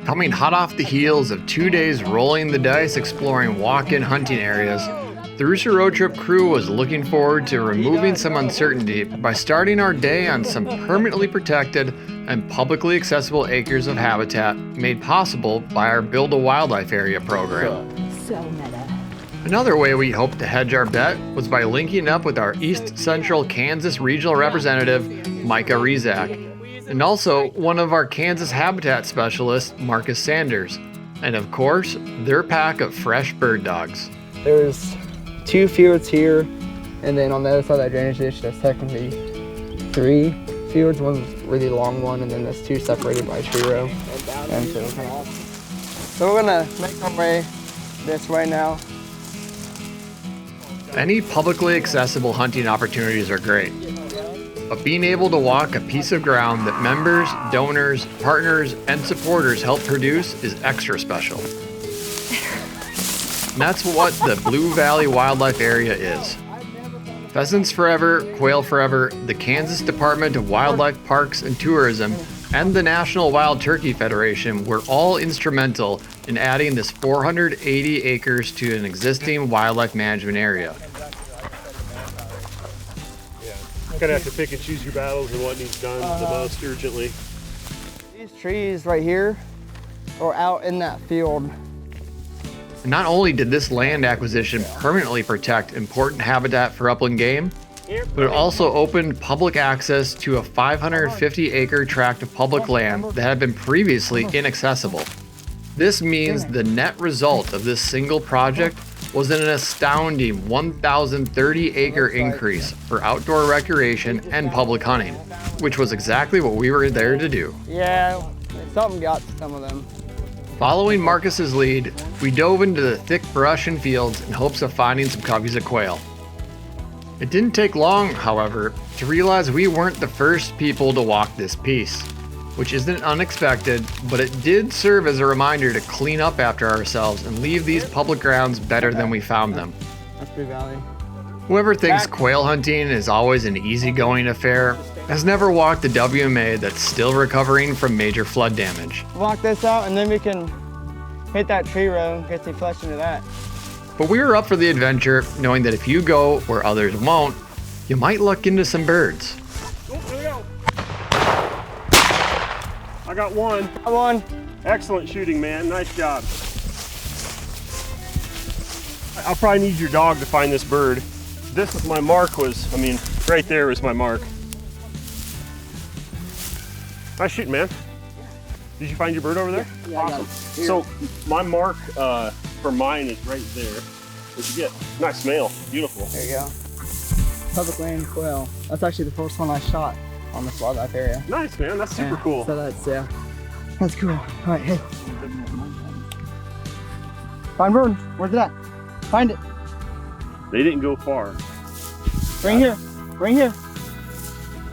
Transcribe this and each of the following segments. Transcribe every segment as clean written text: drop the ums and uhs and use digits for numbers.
Coming hot off the heels of 2 days rolling the dice exploring walk-in hunting areas, the Rooster Road Trip crew was looking forward to removing some uncertainty by starting our day on some permanently protected and publicly accessible acres of habitat made possible by our Build a Wildlife Area program. So meta. Another way we hoped to hedge our bet was by linking up with our East Central Kansas Regional Representative, Micah Rezak, and also one of our Kansas habitat specialists, Marcus Sanders, and of course, their pack of fresh bird dogs. There's 2 fields here, and then on the other side of that drainage ditch, there's technically 3 fields. One's a really long one, and then there's 2 separated by a tree row. And so we're gonna make our way this way now. Any publicly accessible hunting opportunities are great, but being able to walk a piece of ground that members, donors, partners, and supporters help produce is extra special. And that's what the Blue Valley Wildlife Area is. Pheasants Forever, Quail Forever, the Kansas Department of Wildlife Parks and Tourism, and the National Wild Turkey Federation were all instrumental in adding this 480 acres to an existing wildlife management area. You're gonna have to pick and choose your battles and what needs done the most urgently. These trees right here are out in that field. Not only did this land acquisition permanently protect important habitat for upland game, but it also opened public access to a 550-acre tract of public land that had been previously inaccessible. This means the net result of this single project was an astounding 1,030-acre increase for outdoor recreation and public hunting, which was exactly what we were there to do. Yeah, something got to some of them. Following Marcus's lead, we dove into the thick brush and fields in hopes of finding some coveys of quail. It didn't take long, however, to realize we weren't the first people to walk this piece, which isn't unexpected, but it did serve as a reminder to clean up after ourselves and leave these public grounds better than we found them. That's Blue Valley. Whoever thinks quail hunting is always an easygoing affair has never walked a WMA that's still recovering from major flood damage. Walk this out and then we can hit that tree row and get some flesh into that. But we were up for the adventure, knowing that if you go where others won't, you might luck into some birds. Oh, there we go. I got one. Got one. Excellent shooting, man. Nice job. I'll probably need your dog to find this bird. This is my mark right there was my mark. Nice shooting, man. Did you find your bird over there? Yeah, awesome. So my mark for mine is right there. What'd you get? Nice male. Beautiful. There you go. Public land quail. That's actually the first one I shot on this wildlife area. Nice, man. That's super cool. So that's cool. All right, hey. Find bird. Where's it at? Find it. They didn't go far. Bring here. Bring here.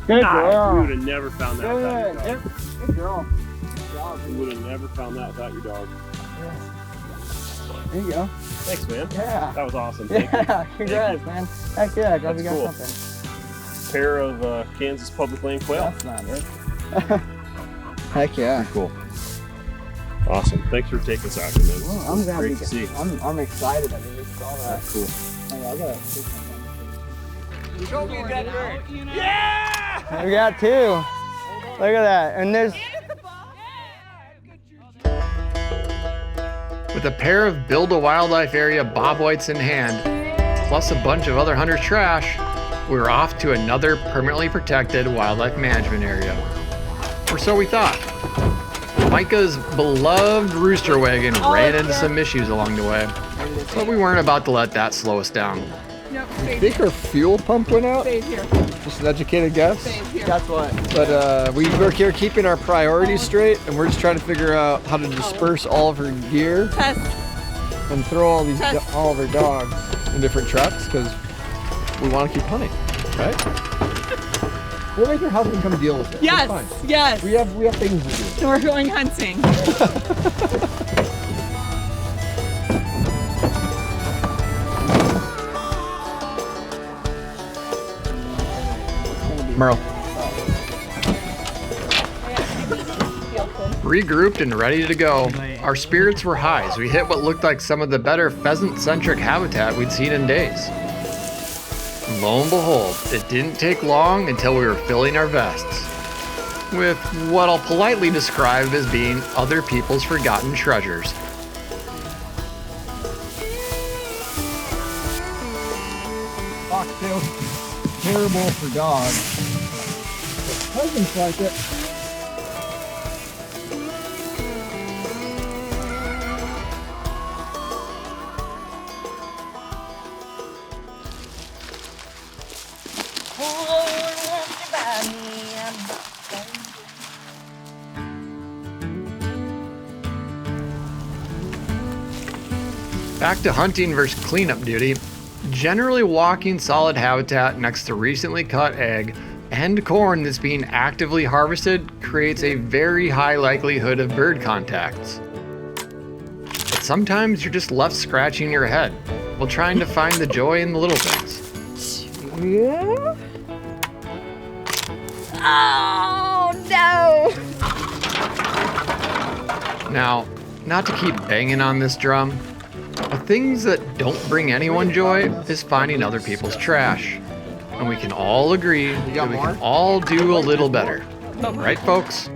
Good girl. We would have never found that without your dog. Good girl. We would have never found that without your dog. There you go. Thanks, man. Yeah. That was awesome. Thank you. Congrats, man. Heck yeah, glad we got cool. something. Pair of Kansas public land quail. That's not it. Heck yeah. Cool. Awesome. Thanks for taking us out, man. Well, I'm glad great to see. I'm excited that we just saw that. That's cool. Oh, yeah, I gotta see something. Show me that bird. Yeah! We got 2. Look at that. And there's With a pair of Build a Wildlife Area Bobwhites in hand, plus a bunch of other hunters' trash, we were off to another permanently protected wildlife management area. Or so we thought. Micah's beloved Rooster Wagon ran into some issues along the way, but we weren't about to let that slow us down. Nope, I think our fuel pump went out. stays here. Just an educated guess. Stays here. That's what. But we work here keeping our priorities straight, and we're just trying to figure out how to disperse all of her gear Test. and throw all these Test. all of her dogs in different trucks because we want to keep hunting, right? We'll make your husband come deal with it. Yes. It's fine. Yes. We have things to do. We're going hunting. Merle. Regrouped and ready to go. Our spirits were high as we hit what looked like some of the better pheasant-centric habitat we'd seen in days. And lo and behold, it didn't take long until we were filling our vests with what I'll politely describe as being other people's forgotten treasures. Foxtail's terrible for dogs. But pheasants like it. Back to hunting versus cleanup duty. Generally walking solid habitat next to recently cut egg and corn that's being actively harvested creates a very high likelihood of bird contacts. But sometimes you're just left scratching your head while trying to find the joy in the little things. Yeah. Oh no! Now, not to keep banging on this drum, but things that don't bring anyone joy is finding other people's trash. And we can all agree that we can all do a little better. Right, folks?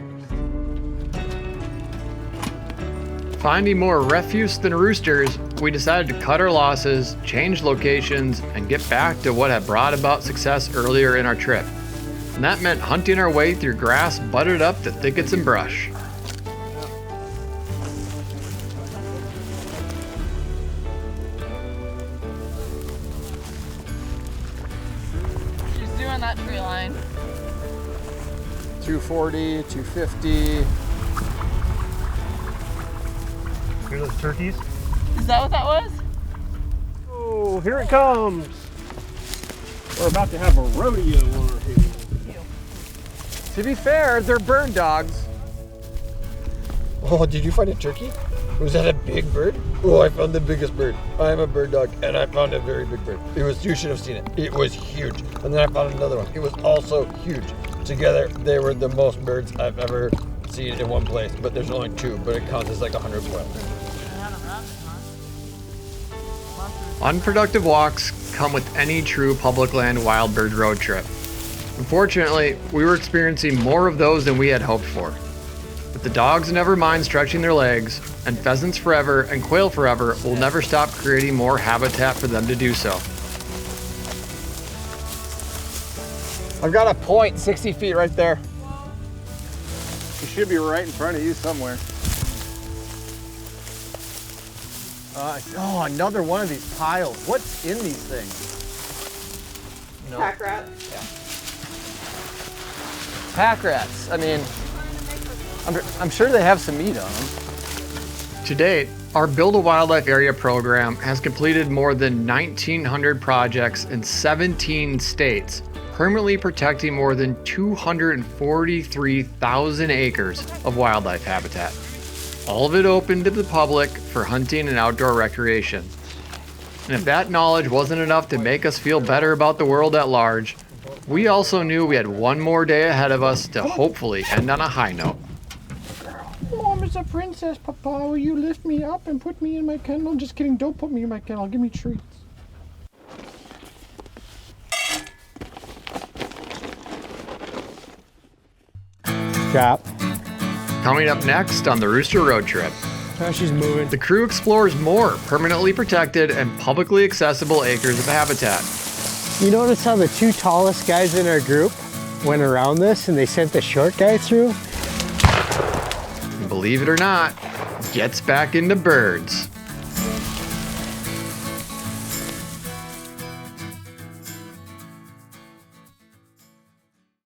Finding more refuse than roosters, we decided to cut our losses, change locations, and get back to what had brought about success earlier in our trip. And that meant hunting our way through grass buttered up to thickets and brush. On that tree line. 240, 250. Here's those turkeys. Is that what that was? Oh, here it comes. We're about to have a rodeo on our hands. To be fair, they're bird dogs. Oh, did you find a turkey? Was that a big bird? Oh, I found the biggest bird. I'm a bird dog, and I found a very big bird. You should have seen it. It was huge. And then I found another one. It was also huge. Together, they were the most birds I've ever seen in one place. But there's only two, but it counts as like 100 quail. Unproductive walks come with any true public land wild bird road trip. Unfortunately, we were experiencing more of those than we had hoped for. But the dogs never mind stretching their legs, and pheasants forever and quail forever will never stop creating more habitat for them to do so. I've got a point 60 feet right there. It should be right in front of you somewhere. Oh, another one of these piles. What's in these things? No. Pack rat. Pack rats. I mean, I'm sure they have some meat on them. To date, our Build a Wildlife Area program has completed more than 1,900 projects in 17 states, permanently protecting more than 243,000 acres of wildlife habitat. All of it open to the public for hunting and outdoor recreation. And if that knowledge wasn't enough to make us feel better about the world at large, we also knew we had one more day ahead of us to hopefully end on a high note. Mom is a princess, Papa. Will you lift me up and put me in my kennel? Just kidding. Don't put me in my kennel. Give me treats. Cap. Coming up next on the Rooster Road Trip, Oh, she's moving. the crew explores more permanently protected and publicly accessible acres of habitat. You notice how the two tallest guys in our group went around this and they sent the short guy through? And believe it or not, gets back into birds.